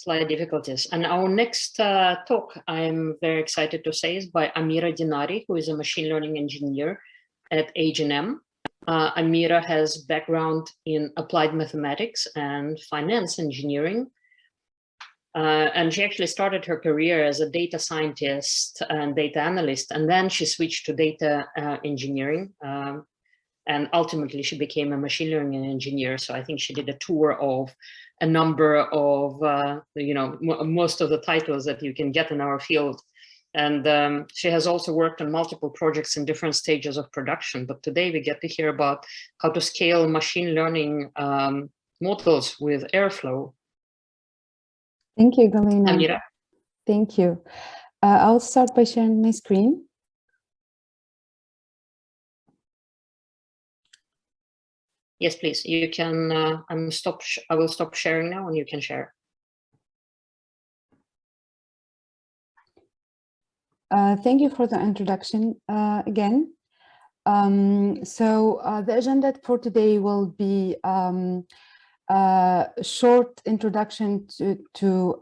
slight difficulties. And our next talk, I'm very excited to say, is by Amira Dinari, who is a machine learning engineer at H&M. Amira has background in applied mathematics and finance engineering. And she actually started her career as a data scientist and data analyst, and then she switched to data engineering. And ultimately, she became a machine learning engineer. So I think she did a tour of a number of, most of the titles that you can get in our field. And she has also worked on multiple projects in different stages of production. But today we get to hear about how to scale machine learning models with Airflow. Thank you, Galina. Amira. Thank you. I'll start by sharing my screen. Yes, please. You can. I will stop sharing now, and you can share. Thank you for the introduction again. The agenda for today will be a short introduction to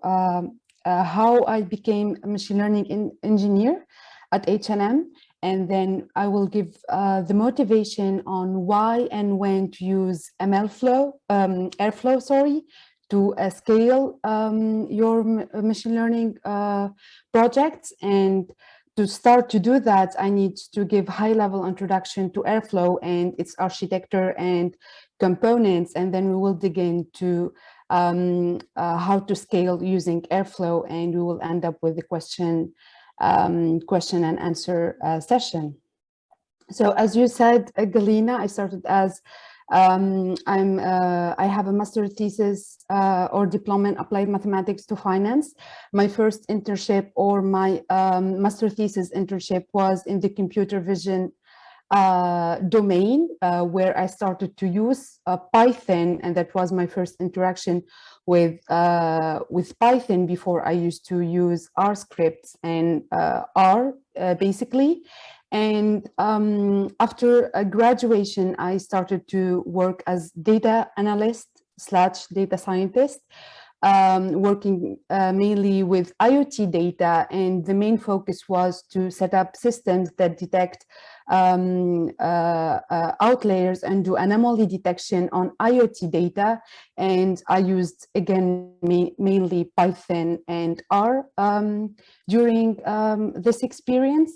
how I became a machine learning engineer at H&M. And then I will give the motivation on why and when to use Airflow, to scale your machine learning projects. And to start to do that, I need to give high-level introduction to Airflow and its architecture and components. And then we will dig into how to scale using Airflow, and we will end up with the question and answer session. So as you said, Galina, I started as I have a master thesis or diploma in applied mathematics to finance. My first internship or my master thesis internship was in the computer vision domain, where I started to use Python, and that was my first interaction with Python. Before I used to use R scripts and R basically. And after graduation, I started to work as data analyst / data scientist, working mainly with IoT data, and the main focus was to set up systems that detect outliers and do anomaly detection on IoT data. And I used, again, mainly Python and R during this experience.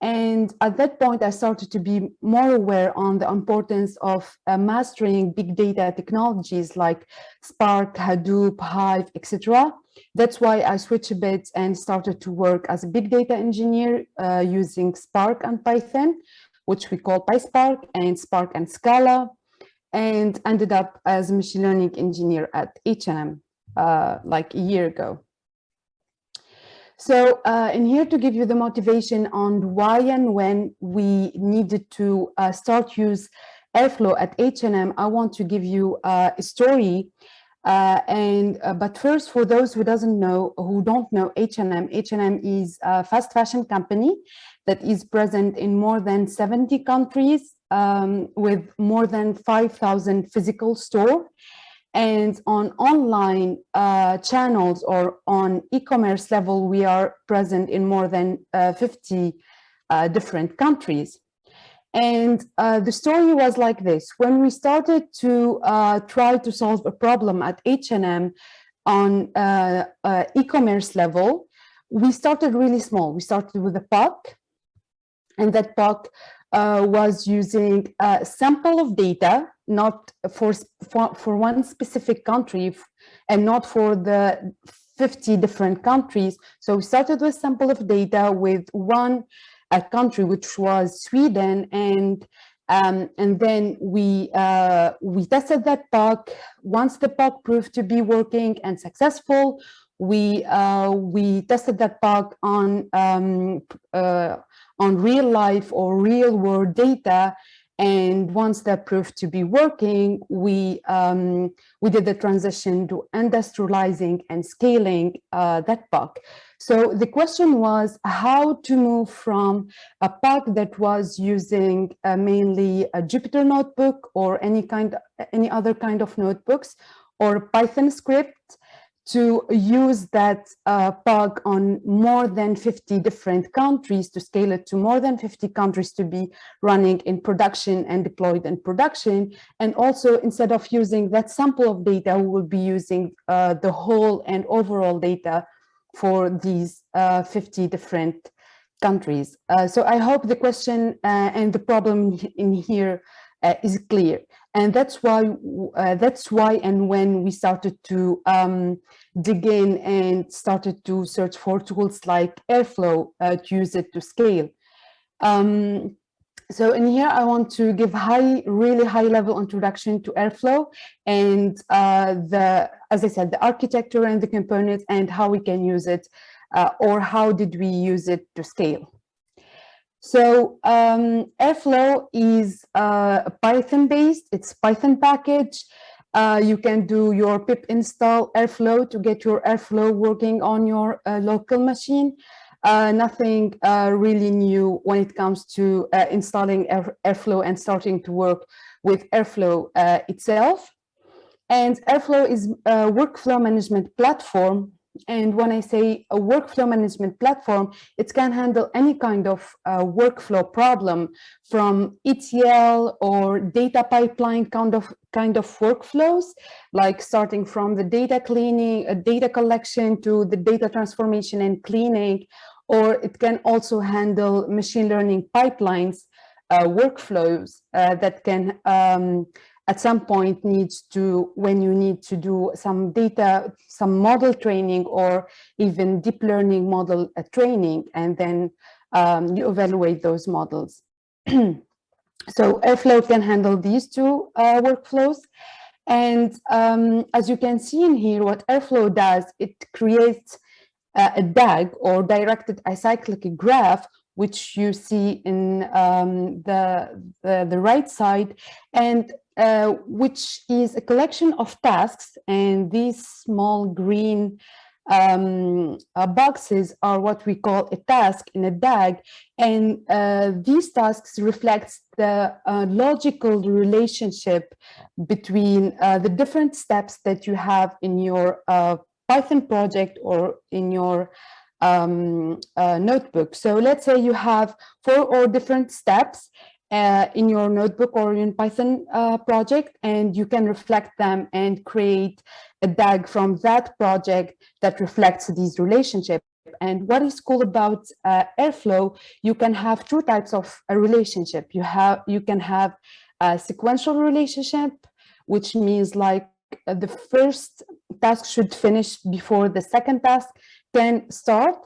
And at that point, I started to be more aware on the importance of mastering big data technologies like Spark, Hadoop, Hive, etc. That's why I switched a bit and started to work as a big data engineer using Spark and Python, which we call PySpark, and Spark and Scala, and ended up as a machine learning engineer at H&M like a year ago. So in here to give you the motivation on why and when we needed to start use Airflow at H&M, I want to give you a story. But first, for those who don't know H&M, H&M is a fast fashion company that is present in more than 70 countries with more than 5,000 physical stores. And on online channels or on e-commerce level, we are present in more than 50 different countries. And the story was like this. When we started to try to solve a problem at H&M on e-commerce level, we started really small. We started with a POC, and that POC was using a sample of data, not for one specific country and not for the 50 different countries. So we started with a sample of data with one country, which was Sweden, and then we tested that POC. Once the POC proved to be working and successful, we tested that POC on real life or real world data. And once that proved to be working, we did the transition to industrializing and scaling that POC. So the question was how to move from a POC that was using mainly a Jupyter notebook or any other kind of notebooks or Python script to use that bug on more than 50 different countries, to scale it to more than 50 countries to be running in production and deployed in production. And also, instead of using that sample of data, we will be using the whole and overall data for these 50 different countries. So I hope the question and the problem in here is clear. And that's why and when we started to dig in and started to search for tools like Airflow to use it to scale. So in here, I want to give really high level introduction to Airflow and as I said, the architecture and the components and how we can use it, or how did we use it to scale. So Airflow is Python-based. It's Python package. You can do your pip install Airflow to get your Airflow working on your local machine. Nothing really new when it comes to installing Airflow and starting to work with Airflow itself. And Airflow is a workflow management platform. And when I say a workflow management platform, it can handle any kind of workflow problem, from ETL or data pipeline kind of workflows, like starting from the data cleaning, data collection, to the data transformation and cleaning. Or it can also handle machine learning pipelines workflows that can at some point when you need to do some model training or even deep learning model training, and then you evaluate those models. So Airflow can handle these two workflows. And as you can see in here, what Airflow does, it creates a DAG, or directed acyclic graph, which you see in the right side, and which is a collection of tasks. And these small green boxes are what we call a task in a DAG. And these tasks reflect the logical relationship between the different steps that you have in your Python project or in your notebook. So let's say you have 4 or different steps in your notebook or in Python project, and you can reflect them and create a DAG from that project that reflects these relationships. And what is cool about Airflow, you can have 2 types of a relationship. You can have a sequential relationship, which means like the first task should finish before the second task can start,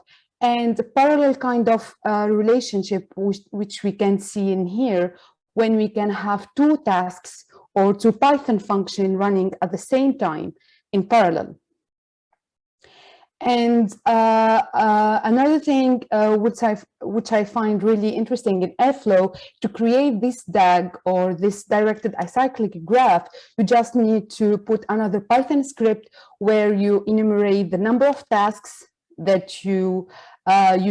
and parallel kind of relationship, which we can see in here, when we can have 2 tasks or 2 Python functions running at the same time in parallel. And another thing which I find really interesting in Airflow, to create this DAG or this directed acyclic graph, you just need to put another Python script where you enumerate the number of tasks that you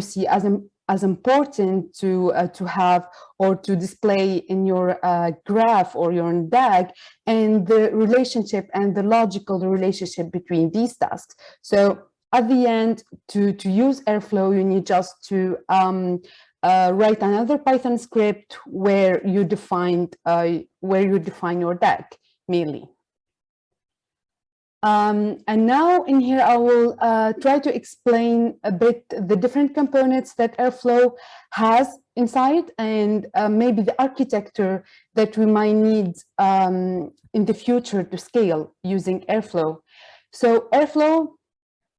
see as important to have or to display in your graph or your DAG, and the relationship and the logical relationship between these tasks. So at the end, to use Airflow, you need just to write another Python script where you define your DAG mainly. And now in here, I will try to explain a bit the different components that Airflow has inside, and maybe the architecture that we might need in the future to scale using Airflow. So Airflow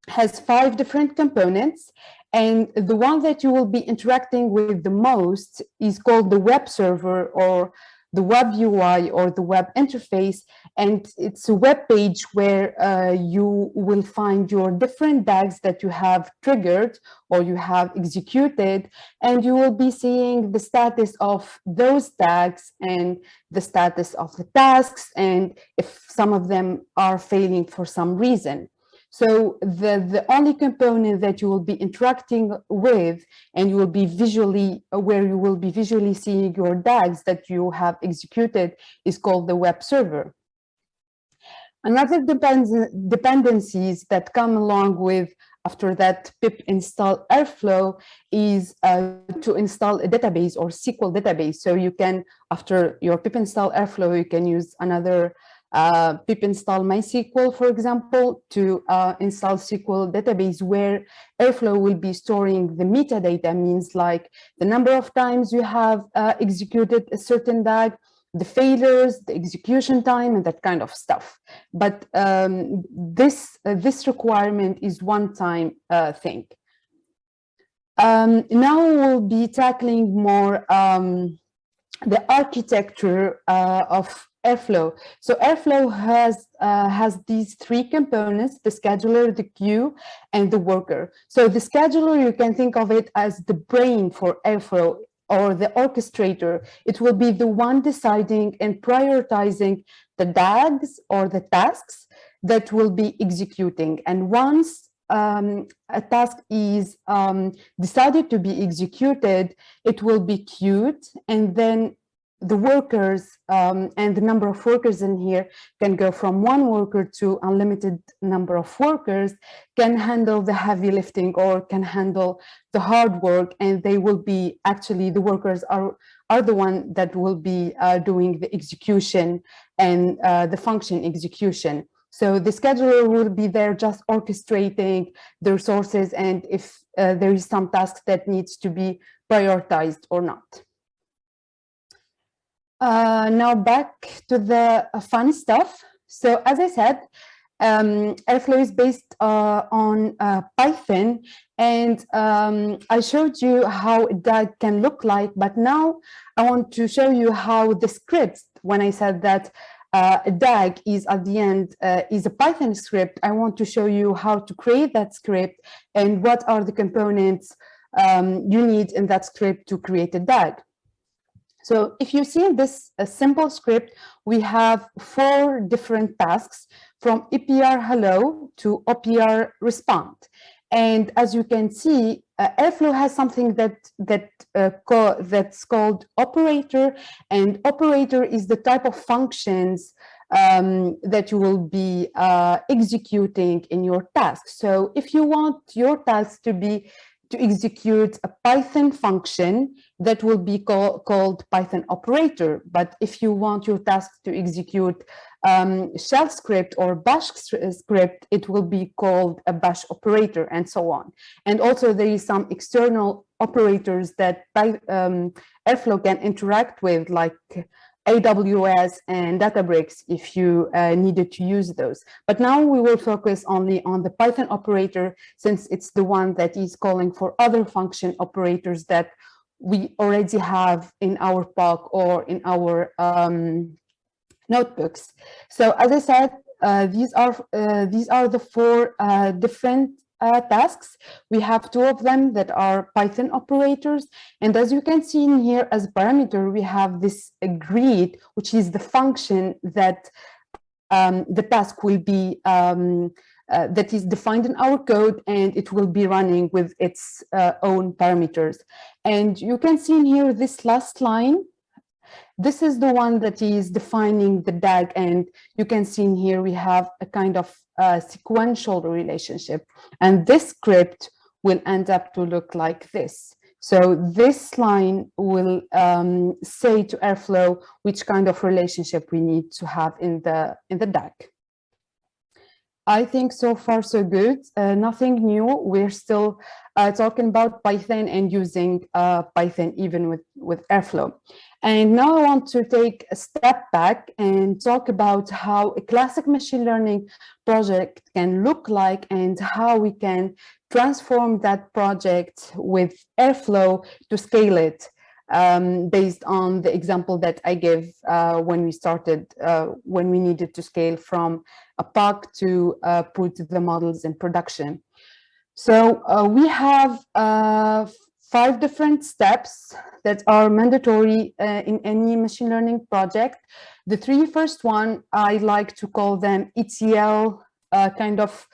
has 5 different components, and the one that you will be interacting with the most is called the web server, or the web UI, or the web interface. And it's a web page where you will find your different DAGs that you have triggered or you have executed, and you will be seeing the status of those DAGs and the status of the tasks, and if some of them are failing for some reason. So the only component that you will be interacting with, and you will be where you will be visually seeing your DAGs that you have executed, is called the web server. Another dependencies that come along with after that pip install Airflow is to install a database or SQL database. So you can, after your pip install Airflow, you can use another pip install MySQL, for example, to install SQL database where Airflow will be storing the metadata, means like the number of times you have executed a certain DAG, the failures, the execution time, and that kind of stuff. But this requirement is one-time thing. Now we'll be tackling more the architecture of Airflow. So Airflow has these three components: the scheduler, the queue, and the worker. So the scheduler, you can think of it as the brain for Airflow, or the orchestrator. It will be the one deciding and prioritizing the DAGs or the tasks that will be executing. And once a task is decided to be executed, it will be queued, and then the workers and the number of workers in here can go from one worker to unlimited number of workers, can handle the heavy lifting or can handle the hard work, and they will be, actually the workers are the one that will be doing the execution and the function execution. So the scheduler will be there just orchestrating the resources and if there is some task that needs to be prioritized or not. Now back to the fun stuff. So as I said, Airflow is based on Python, and I showed you how that can look like, but now I want to show you how the scripts, when I said that a DAG is at the end is a Python script, I want to show you how to create that script and what are the components you need in that script to create a DAG. So if you see this simple script, we have 4 different tasks from EPR hello to OPR respond. And as you can see, Airflow has something that's called operator, and operator is the type of functions that you will be executing in your task. So if you want your task to execute a Python function, that will be called Python operator. But if you want your task to execute shell script or bash script, it will be called a bash operator, and so on. And also there is some external operators that Airflow can interact with, like AWS and Databricks, if you needed to use those. But now we will focus only on the Python operator, since it's the one that is calling for other function operators that we already have in our POC or in our notebooks. So as I said, these are the 4 different tasks. We have 2 of them that are Python operators. And as you can see in here as parameter, we have this greet, which is the function that the task will be, that is defined in our code, and it will be running with its own parameters. And you can see in here this last line. This is the one that is defining the DAG, and you can see in here we have a kind of sequential relationship, and this script will end up to look like this. So this line will say to Airflow which kind of relationship we need to have in the DAG. I think so far so good. Nothing new. We're still talking about Python and using Python even with Airflow. And now I want to take a step back and talk about how a classic machine learning project can look like and how we can transform that project with Airflow to scale it based on the example that I gave when we started, when we needed to scale from a POC to put the models in production. So we have 5 different steps that are mandatory in any machine learning project. The 3 first one, I like to call them ETL kind of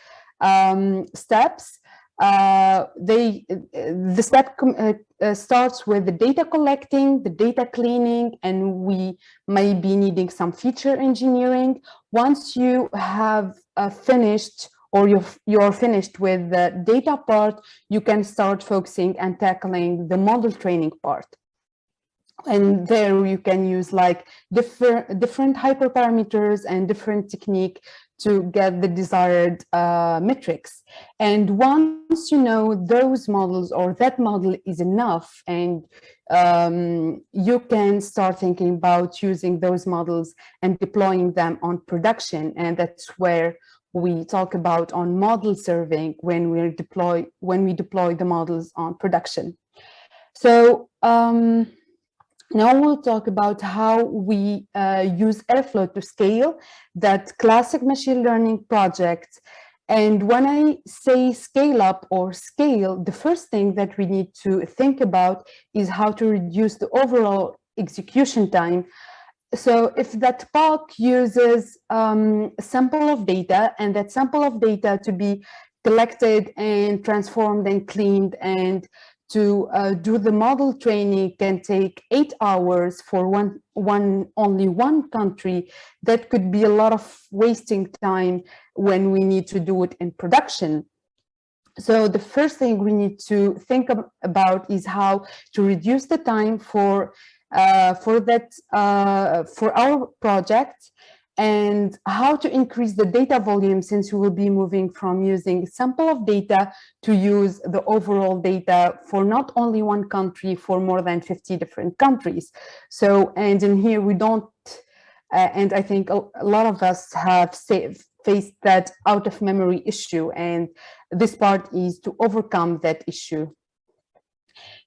steps. the step starts with the data collecting, the data cleaning, and we may be needing some feature engineering. Once you have finished, or you're finished with the data part, you can start focusing and tackling the model training part. And there you can use like different hyperparameters and different technique to get the desired metrics. And once you know those models, or that model is enough, and you can start thinking about using those models and deploying them on production. And that's where we talk about on model serving when we deploy the models on production. So now we'll talk about how we use Airflow to scale that classic machine learning project. And when I say scale up or scale, the first thing that we need to think about is how to reduce the overall execution time. So if that POC uses a sample of data, and that sample of data to be collected and transformed and cleaned, and to do the model training can take 8 hours for only one country, that could be a lot of wasting time when we need to do it in production. So the first thing we need to think about is how to reduce the time for our project, and how to increase the data volume, since we will be moving from using sample of data to use the overall data for not only one country, for more than 50 different countries. So, and in here we don't, and I think a lot of us have faced that out of memory issue, and this part is to overcome that issue.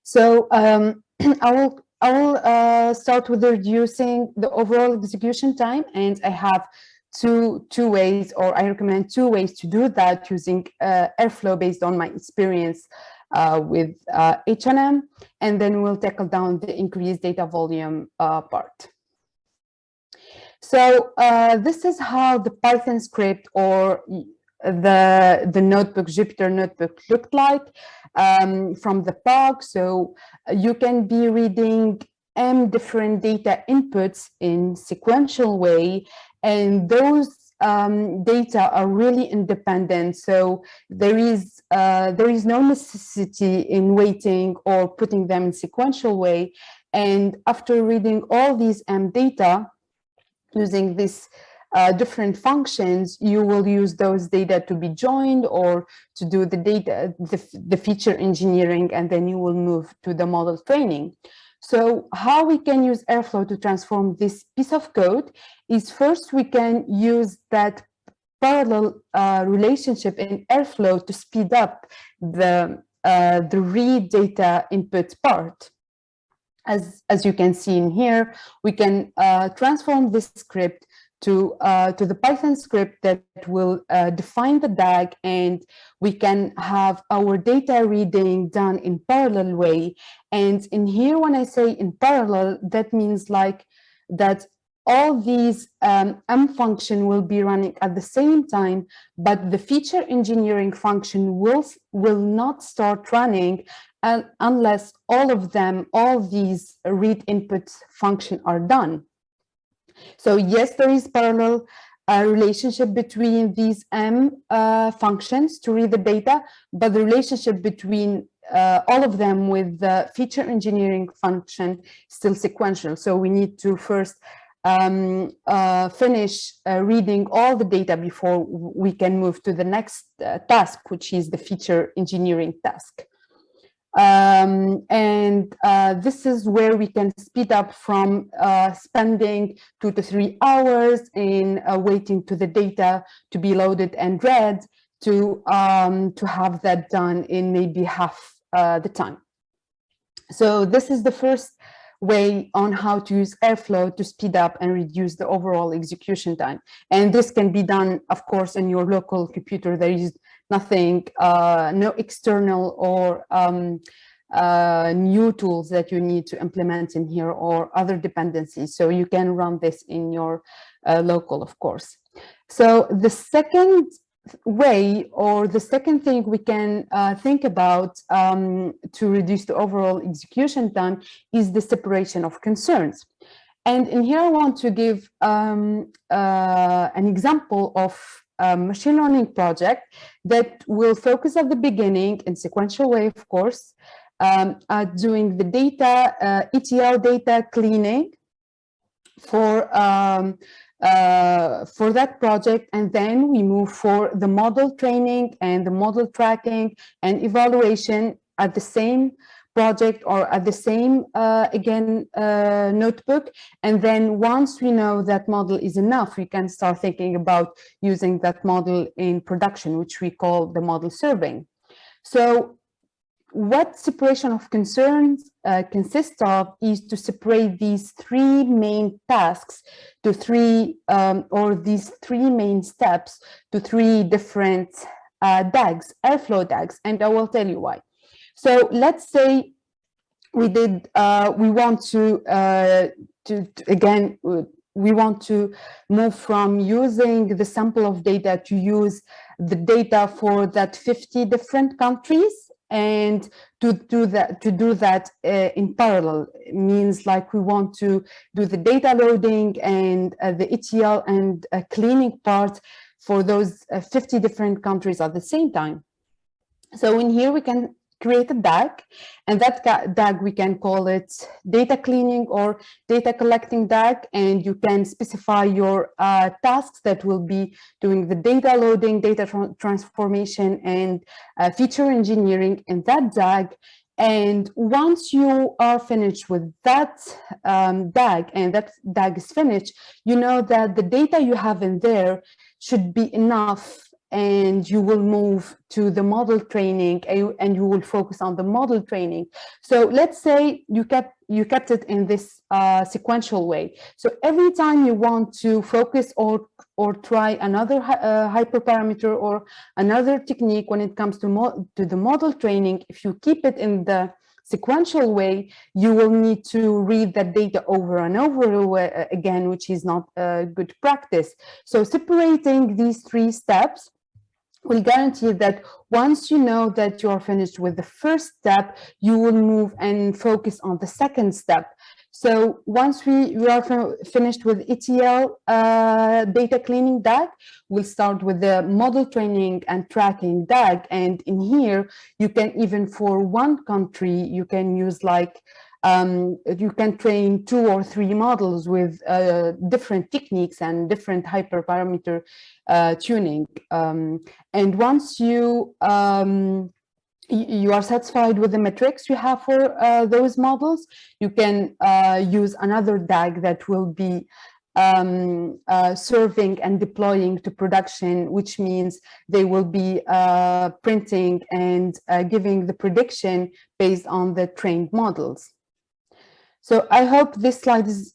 So I will start with reducing the overall execution time, and I have two ways, or I recommend 2 ways to do that using Airflow based on my experience with H&M, and then we'll tackle down the increased data volume part. So this is how the Python script, or the notebook, Jupyter notebook, looked like from the POC. So you can be reading different data inputs in sequential way, and those data are really independent. So there is no necessity in waiting or putting them in sequential way. And after reading all these data, using this different functions, you will use those data to be joined or to do the feature engineering, and then you will move to the model training. So how we can use Airflow to transform this piece of code is, first we can use that parallel relationship in Airflow to speed up the read data input part. As you can see in here, we can transform this script to the Python script that will define the DAG, and we can have our data reading done in parallel way. And in here, when I say in parallel, that means like that all these function will be running at the same time, but the feature engineering function will not start running unless all these read inputs function are done. So yes, there is parallel relationship between these functions to read the data, but the relationship between all of them with the feature engineering function still sequential. So we need to first finish reading all the data before we can move to the next task, which is the feature engineering task. This is where we can speed up from spending 2 to 3 hours in waiting to the data to be loaded and read, to have that done in maybe half the time. So this is the first way on how to use Airflow to speed up and reduce the overall execution time. And this can be done, of course, in your local computer. There is nothing, no external or new tools that you need to implement in here, or other dependencies. So you can run this in your local, of course. So the second way, or the second thing we can think about to reduce the overall execution time is the separation of concerns. And in here, I want to give an example of a machine learning project that will focus at the beginning in sequential way, of course, doing the data, ETL data cleaning for that project, and then we move for the model training and the model tracking and evaluation at the same project or at the same notebook. And then once we know that model is enough, we can start thinking about using that model in production, which we call the model serving. So what separation of concerns consists of is to separate these three main tasks to three, or these three main steps to three different DAGs, airflow DAGs, and I will tell you why. So let's say we want to move from using the sample of data to use the data for that 50 different countries. And to do that in parallel, it means like we want to do the data loading and the ETL and cleaning part for those 50 different countries at the same time. So in here we can create a DAG, and that DAG we can call it data cleaning or data collecting DAG, and you can specify your tasks that will be doing the data loading, data transformation, and feature engineering in that DAG. And once you are finished with that DAG, and that DAG is finished, you know that the data you have in there should be enough, and you will move to the model training, and you will focus on the model training. So let's say you kept it in this sequential way. So every time you want to focus or try another hyperparameter or another technique when it comes to the model training, if you keep it in the sequential way, you will need to read that data over and over again, which is not a good practice. So separating these three steps will guarantee that once you know that you are finished with the first step, you will move and focus on the second step. So once we are finished with ETL data cleaning DAG, we'll start with the model training and tracking DAG. And in here, you can even for one country, you can use like, you can train 2 or 3 models with different techniques and different hyperparameter tuning. And once you are satisfied with the metrics you have for those models, you can use another DAG that will be serving and deploying to production, which means they will be printing and giving the prediction based on the trained models. So I hope this slide is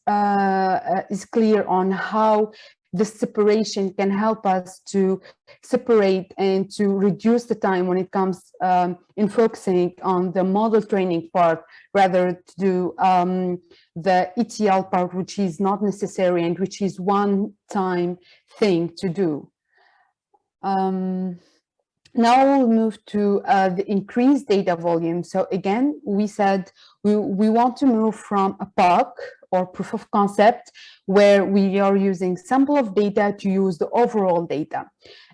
clear on how this separation can help us to separate and to reduce the time when it comes in focusing on the model training part, rather to do the ETL part, which is not necessary and which is one-time thing to do. Now we'll move to the increased data volume. So again, we said we want to move from a POC or proof of concept where we are using sample of data to use the overall data.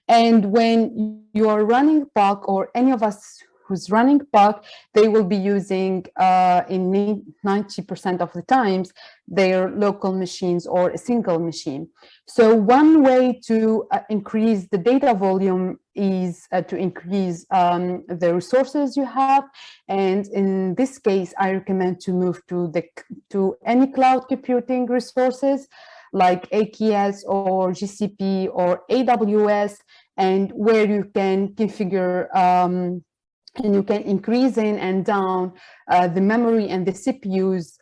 And when you are running POC, or any of us who's running POC, they will be using in 90% of the times their local machines or a single machine. So one way to increase the data volume is to increase the resources you have. And in this case, I recommend to move to any cloud computing resources like AKS or GCP or AWS, and where you can configure and you can increase in and down the memory and the CPUs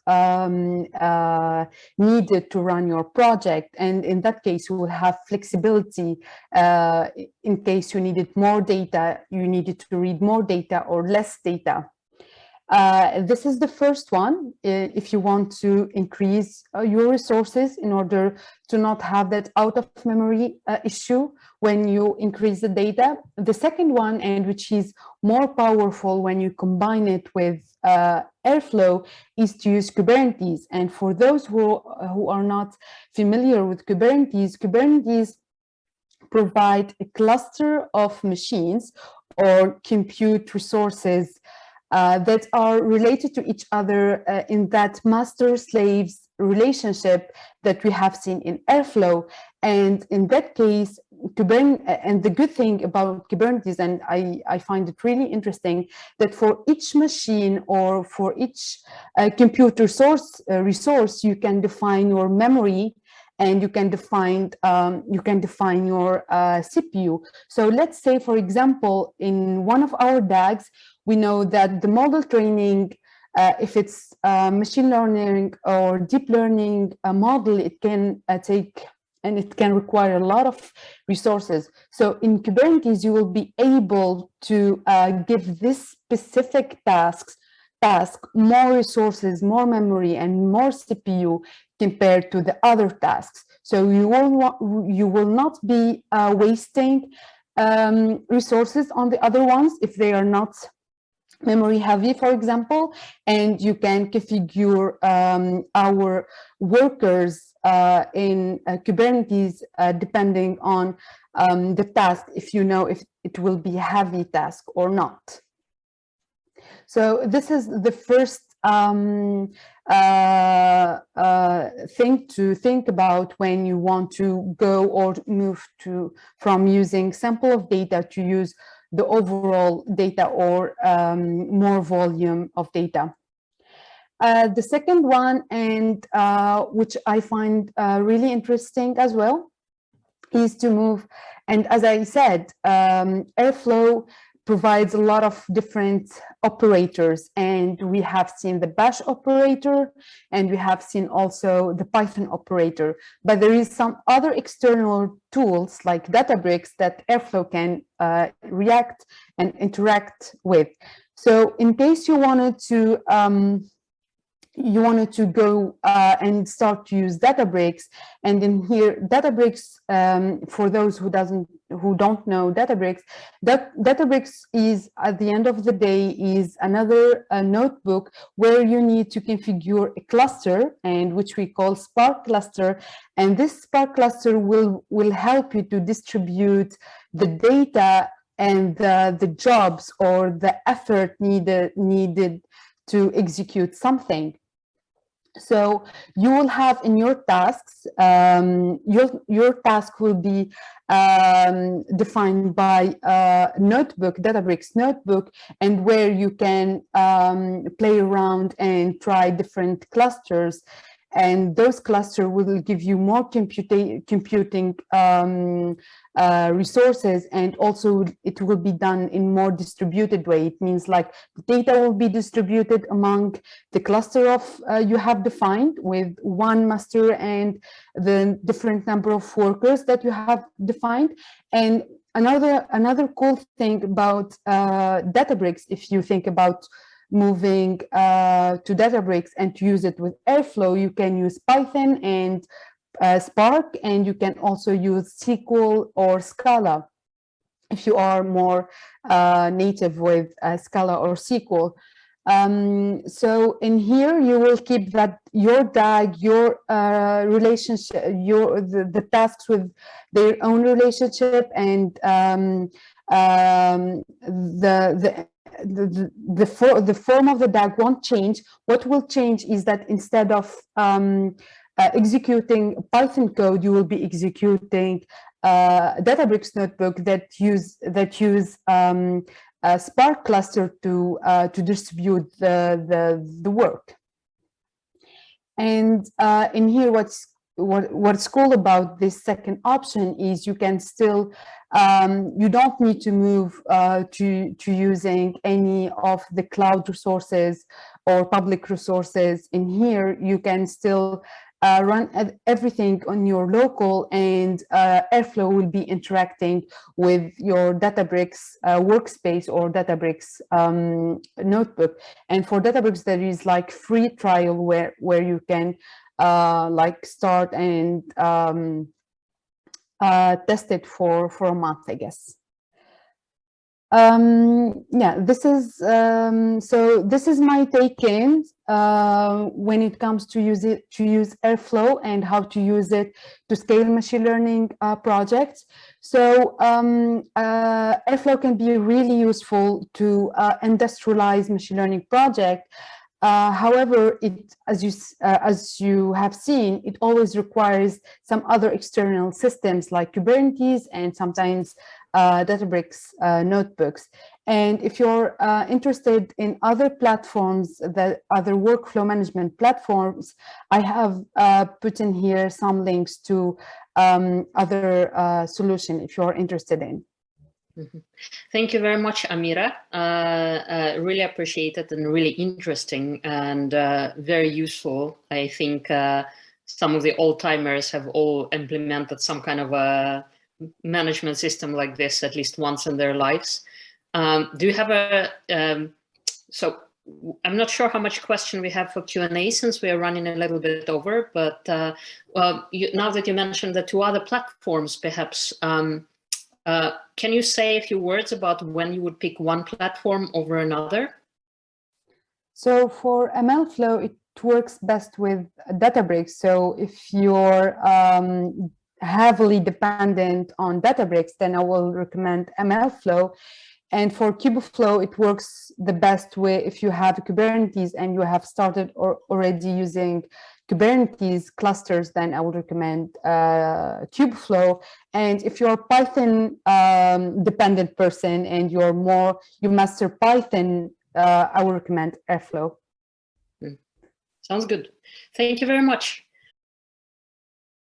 needed to run your project. And in that case, you will have flexibility in case you needed more data, you needed to read more data or less data. This is the first one, if you want to increase your resources in order to not have that out of memory issue when you increase the data. The second one, and which is more powerful when you combine it with Airflow, is to use Kubernetes. And for those who are not familiar with Kubernetes, Kubernetes provide a cluster of machines or compute resources that are related to each other in that master-slaves relationship that we have seen in Airflow. And in that case, Kubernetes, and the good thing about Kubernetes, and I find it really interesting, that for each machine or for each computer resource, you can define your memory and you can define your CPU. So let's say, for example, in one of our DAGs, we know that the model training, if it's machine learning or deep learning model, it can take and it can require a lot of resources. So in Kubernetes, you will be able to give this specific task more resources, more memory, and more CPU compared to the other tasks. So you will not be wasting resources on the other ones if they are not memory heavy, for example, and you can configure our workers in Kubernetes depending on the task, if you know if it will be a heavy task or not. So this is the first thing to think about when you want to go or move from using sample of data to use the overall data or more volume of data. The second one, and which I find really interesting as well, is to move, and as I said, Airflow provides a lot of different operators, and we have seen the bash operator and we have seen also the Python operator, but there is some other external tools like Databricks that Airflow can react and interact with. So in case you wanted to go and start to use Databricks, and in here Databricks, for those who don't know Databricks, Databricks is, at the end of the day, is another notebook where you need to configure a cluster, and which we call Spark cluster, and this Spark cluster will help you to distribute the data and the jobs or the effort needed to execute something. So you will have in your tasks, your task will be defined by notebook, Databricks notebook, and where you can play around and try different clusters. And those clusters will give you more computing resources, and also it will be done in more distributed way. It means like the data will be distributed among the cluster of you have defined with one master and the different number of workers that you have defined. And another cool thing about Databricks, if you think about moving to Databricks and to use it with Airflow, you can use Python and Spark, and you can also use SQL or Scala if you are more native with Scala or SQL. So in here you will keep that your DAG, your relationship, the tasks with their own relationship, and the form of the DAG won't change. What will change is that instead of executing Python code, you will be executing Databricks notebook that use a Spark cluster to distribute the work. And in here, what's cool about this second option is you can still you don't need to move to using any of the cloud resources or public resources. In here, you can still run everything on your local, and Airflow will be interacting with your Databricks workspace or Databricks notebook. And for Databricks, there is like free trial where you can like start and test it for a month, I guess. Yeah, this is so this is my take in when it comes to use Airflow and how to use it to scale machine learning projects. So Airflow can be really useful to industrialize machine learning project. However, it, as you have seen, it always requires some other external systems like Kubernetes and sometimes Databricks notebooks. And if you're interested in other platforms, other workflow management platforms, I have put in here some links to other solutions if you're interested in. Mm-hmm. Thank you very much, Amira. Really appreciate it and really interesting and very useful. I think some of the old timers have all implemented some kind of a management system like this at least once in their lives. Do you have a, so I'm not sure how much question we have for Q&A since we are running a little bit over, but now that you mentioned the two other platforms, perhaps, can you say a few words about when you would pick one platform over another? So for MLflow, it works best with Databricks. So if you're heavily dependent on Databricks, then I will recommend MLflow. And for Kubeflow, it works the best way if you have Kubernetes and you have started already using Kubernetes clusters, then I would recommend Kubeflow. And if you're a Python dependent person and you master Python, I would recommend Airflow. Sounds good. Thank you very much.